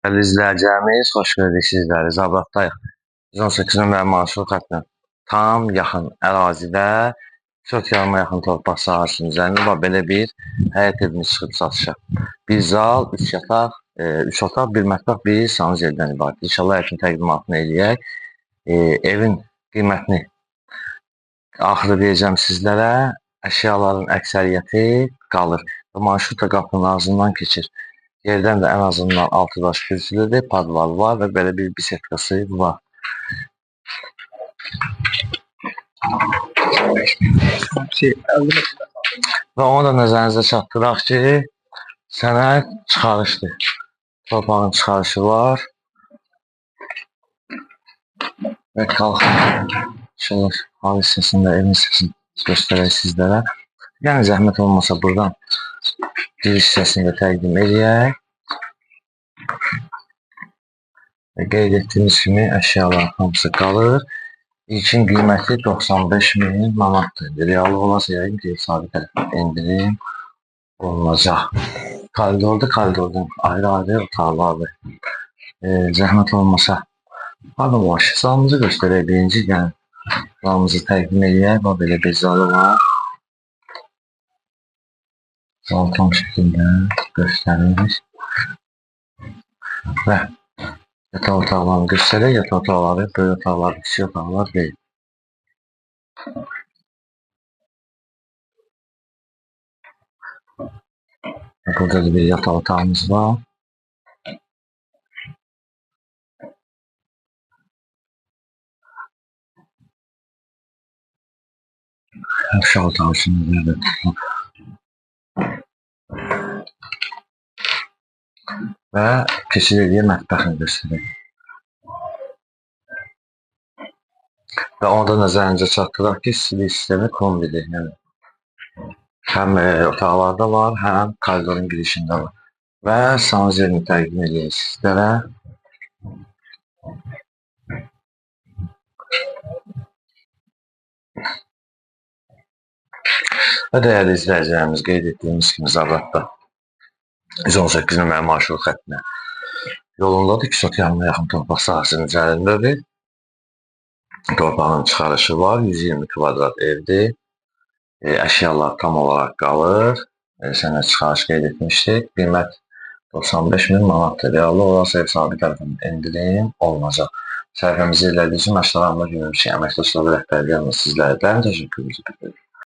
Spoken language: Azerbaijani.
Değerli izləyicilərimiz, xoş gördük sizləri. Zabratdayıq. 118 nömrəli marşrut xəttinə tam yaxın ərazidə 4 yarıma yaxın torpaq sahəsinin üzərində və belə bir həyət evimiz çıxıb satışa. Bir zal, 3 yataq, 3 otaq, 1 mətbəx, 1 sanuz evdən ibarət. İnşallah evin təqdimatını eləyək. Evin qiymətini axırda deyəcəm sizlərə. Əşyaların əksəriyyəti qalır. Marşrut da qapının ağzından keçir. Yerdən də ən azından 6 daş kürsülüdür, padval var və belə bir bisetkası var. Və onu da nəzərinizə çatdıraq ki, sənəd çıxarışdır. Torpağın çıxarışı var. Və qalxın. İnşallah hal hissəsində, evin hissəsini göstərək sizlərə. Yəni zəhmət olmasa buradan bir hissəsini də təqdim edək. Və qeyd etdiyimiz kimi əşyaların hamısı qalır. İlkin qiyməti 95.000 manatdır. Real olası yəqin ki, sabi tərəfdən endirim olunacaq. Koridordan ayrı-ayrı otaqlardır. Zəhmət olmasa pardon, salımızı göstərək birinci, yəni salımızı təqdim edək. Və belə bir zalı var. Zal tam şəkildə göstərilir. Və yataq otaqlarını göstərək. Yataq otaqları, böyük otaqlar, kiçik otaqlar deyil. Burada da bir yataq otağımız var. Aşağı otağı için nerede? Və keçirildiyi mətbəxini göstərək. Və onu da nəzərinizə çatdıraq ki, istilik sistemi kombidir. Yəni, həm otaqlarda var, həm koridorun girişində var. Və sanuz yerini təqdim edək sizlərə. Və dəyərli izləyicilərimiz, qeyd etdiyimiz kimi Zabratda 118 nömrəli marşrut xəttinə yolundadır. 2 yarıma yaxın torpaq sahəsinin üzərindədir. Torpağın çıxarışı var. 120 kvadrat evdir. Əşyalar tam olaraq qalır. Sənəd çıxarış qeyd etmişdik. Qiymət 95.000 manatdır. Reallı olaraq ev sahibi tərəfindən endirim olunacaq. Səhifəmizi izlədiyiniz üçün məşğələrimdə görmüşük. Əməkdaşlar və rəhbərliyə sizlərdən təşəkkür edirik.